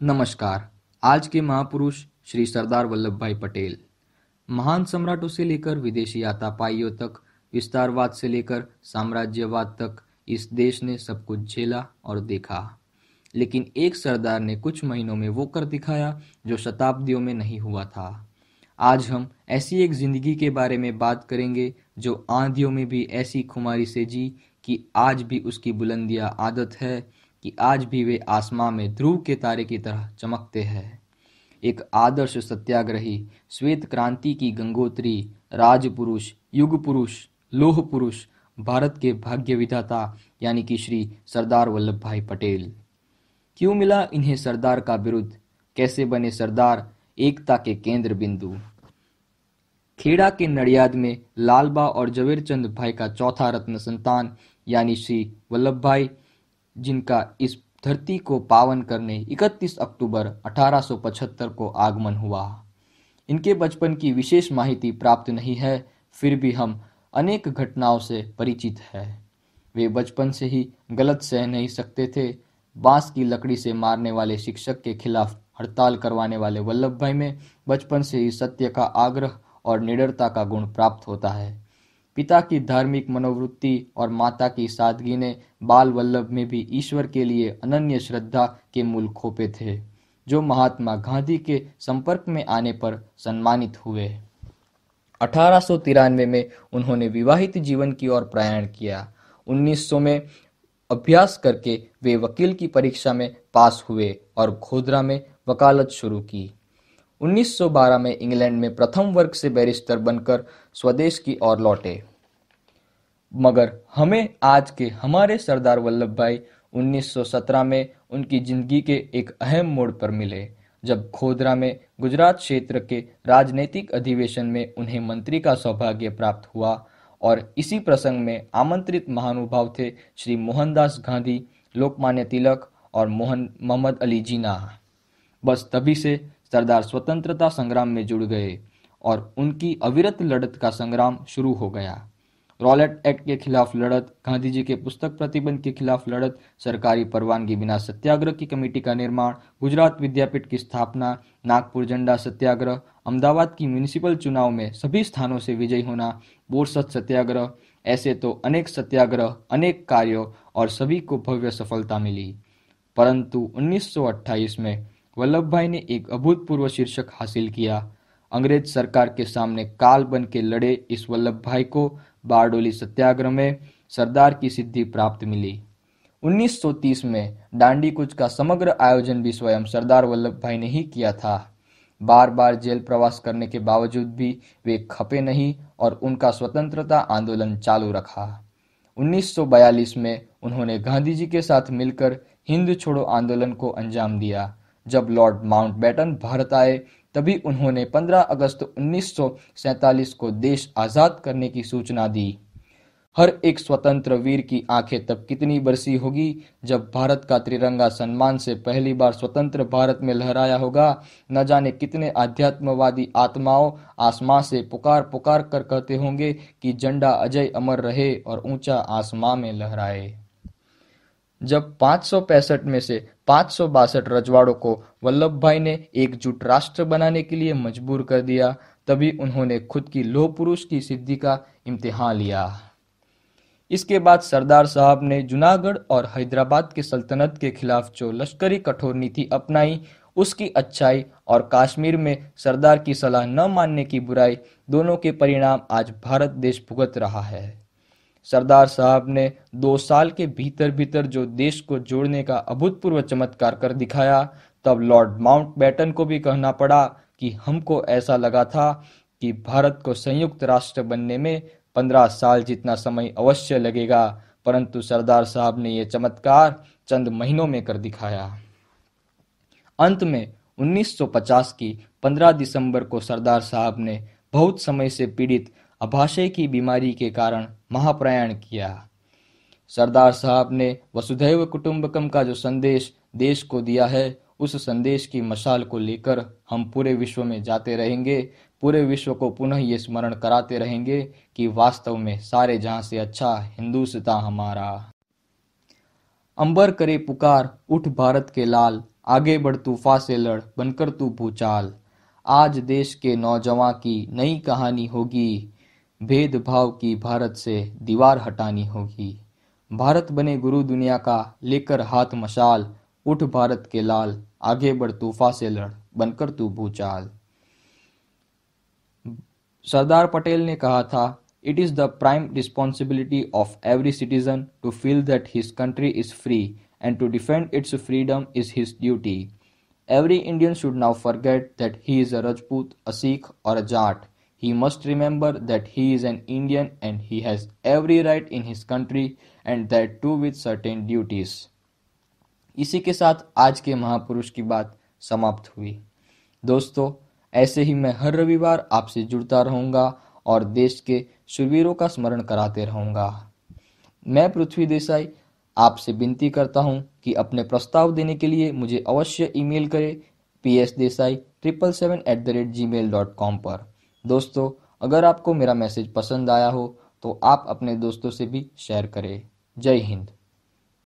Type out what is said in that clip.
नमस्कार। आज के महापुरुष श्री सरदार वल्लभ भाई पटेल। महान सम्राटों से लेकर विदेशी आतापाइयों तक, विस्तारवाद से लेकर साम्राज्यवाद तक इस देश ने सब कुछ झेला और देखा। लेकिन एक सरदार ने कुछ महीनों में वो कर दिखाया जो शताब्दियों में नहीं हुआ था। आज हम ऐसी एक जिंदगी के बारे में बात करेंगे जो आंधियों में भी ऐसी खुमारी से जी कि आज भी उसकी बुलंदियां आदत है कि आज भी वे आसमां में ध्रुव के तारे की तरह चमकते हैं। एक आदर्श सत्याग्रही, श्वेत क्रांति की गंगोत्री, राजपुरुष, युग पुरुष, लोह पुरुष, भारत के भाग्य विधाता यानी कि श्री सरदार वल्लभ भाई पटेल। क्यों मिला इन्हें सरदार का बिरुद? कैसे बने सरदार? एकता के केंद्र बिंदु। खेड़ा के नडियाद में लालबा और जवेरचंद भाई का चौथा रत्न संतान यानी श्री वल्लभ भाई, जिनका इस धरती को पावन करने 31 अक्टूबर 1875 को आगमन हुआ। इनके बचपन की विशेष माहिती प्राप्त नहीं है, फिर भी हम अनेक घटनाओं से परिचित है। वे बचपन से ही गलत सह नहीं सकते थे। बांस की लकड़ी से मारने वाले शिक्षक के खिलाफ हड़ताल करवाने वाले वल्लभ भाई में बचपन से ही सत्य का आग्रह और निडरता का गुण प्राप्त होता है। पिता की धार्मिक मनोवृत्ति और माता की सादगी ने बाल वल्लभ में भी ईश्वर के लिए अनन्य श्रद्धा के मूल खोपे थे, जो महात्मा गांधी के संपर्क में आने पर सम्मानित हुए। 1893 में उन्होंने विवाहित जीवन की ओर प्रयाण किया। 1900 में अभ्यास करके वे वकील की परीक्षा में पास हुए और गोधरा में वकालत शुरू की। 1912 में इंग्लैंड में प्रथम वर्ग से बैरिस्टर बनकर स्वदेश की ओर लौटे। मगर हमें आज के हमारे सरदार वल्लभ भाई 1917 में उनकी जिंदगी के एक अहम मोड़ पर मिले, जब गोधरा में गुजरात क्षेत्र के राजनीतिक अधिवेशन में उन्हें मंत्री का सौभाग्य प्राप्त हुआ और इसी प्रसंग में आमंत्रित महानुभाव थे श्री मोहनदास गांधी, लोकमान्य तिलक और मोहम्मद अली जिन्ना। बस तभी से सरदार स्वतंत्रता संग्राम में जुड़ गए और उनकी अविरत लड़त का संग्राम शुरू हो गया। रॉलेट एक्ट के खिलाफ लड़त, गांधी जी के पुस्तक प्रतिबंध के खिलाफ लड़त, सरकारी परवानगी बिना सत्याग्रह की कमेटी का निर्माण, गुजरात विद्यापीठ की स्थापना, नागपुर झंडा सत्याग्रह, अहमदाबाद की म्यूनिसिपल चुनाव में सभी स्थानों से विजयी होना, बोरसद सत्याग्रह, ऐसे तो अनेक सत्याग्रह, अनेक कार्यों और सभी को भव्य सफलता मिली। परंतु 1928 में वल्लभ भाई ने एक अभूतपूर्व शीर्षक हासिल किया। अंग्रेज सरकार के सामने काल बन के लड़े इस वल्लभ भाई को बारडोली सत्याग्रह में सरदार की सिद्धि प्राप्त मिली। 1930 में दांडी कूच का समग्र आयोजन भी स्वयं सरदार वल्लभ भाई ने ही किया था। बार बार जेल प्रवास करने के बावजूद भी वे खपे नहीं और उनका स्वतंत्रता आंदोलन चालू रखा। 1942 में उन्होंने गांधी जी के साथ मिलकर हिंद छोड़ो आंदोलन को अंजाम दिया। जब लॉर्ड माउंटबेटन भारत आए तभी उन्होंने 15 अगस्त 1947 को देश आजाद करने की सूचना दी। हर एक स्वतंत्र वीर की आंखें तब कितनी बरसी होगी जब भारत का तिरंगा सम्मान से पहली बार स्वतंत्र भारत में लहराया होगा। न जाने कितने आध्यात्मवादी आत्माओं आसमां से पुकार पुकार कर कहते होंगे कि झंडा अजय अमर रहे और ऊंचा आसमां में लहराए। जब 565 में से 562 रजवाड़ों को वल्लभ भाई ने एकजुट राष्ट्र बनाने के लिए मजबूर कर दिया, तभी उन्होंने खुद की लौह पुरुष की सिद्धि का इम्तिहान लिया। इसके बाद सरदार साहब ने जूनागढ़ और हैदराबाद की सल्तनत के खिलाफ जो लश्करी कठोर नीति अपनाई, उसकी अच्छाई और कश्मीर में सरदार की सलाह न मानने की बुराई, दोनों के परिणाम आज भारत देश भुगत रहा है। सरदार साहब ने 2 साल के भीतर भीतर जो देश को जोड़ने का अभूतपूर्व चमत्कार कर दिखाया, तब लॉर्ड माउंटबेटन को भी कहना पड़ा कि हमको ऐसा लगा था कि भारत को संयुक्त राष्ट्र बनने में 15 साल जितना समय अवश्य लगेगा, परंतु सरदार साहब ने यह चमत्कार चंद महीनों में कर दिखाया। अंत में 1950 की 15 दिसंबर को सरदार साहब ने बहुत समय से पीड़ित अभाशय की बीमारी के कारण महाप्रयाण किया। सरदार साहब ने वसुधैव कुटुंबकम का जो संदेश देश को दिया है, उस संदेश की मशाल को लेकर हम पूरे विश्व में जाते रहेंगे, पूरे विश्व को पुनः ये स्मरण कराते रहेंगे कि वास्तव में सारे जहां से अच्छा हिंदुस्तान हमारा। अंबर करे पुकार, उठ भारत के लाल, आगे बढ़ तूफान से लड़, बनकर तू भूचाल। आज देश के नौजवां की नई कहानी होगी, भेदभाव की भारत से दीवार हटानी होगी। भारत बने गुरु दुनिया का, लेकर हाथ मशाल, उठ भारत के लाल, आगे बढ़ तूफान से लड़, बनकर तू भूचाल। सरदार पटेल ने कहा था, it is the prime responsibility of every citizen to feel that his country is free and to defend its freedom is his duty. Every Indian should now forget that he is a Rajput, a Sikh और a Jat. He must remember that he is an Indian and he has every right in his country and that too with certain duties। इसी के साथ आज के महापुरुष की बात समाप्त हुई। दोस्तों, ऐसे ही मैं हर रविवार आपसे जुड़ता रहूंगा और देश के शूरवीरों का स्मरण कराते रहूंगा। मैं पृथ्वी देसाई आपसे विनती करता हूं कि अपने प्रस्ताव देने के लिए मुझे अवश्य ईमेल करें psdesai777@gmail.com पर। दोस्तों, अगर आपको मेरा मैसेज पसंद आया हो तो आप अपने दोस्तों से भी शेयर करें। जय हिंद।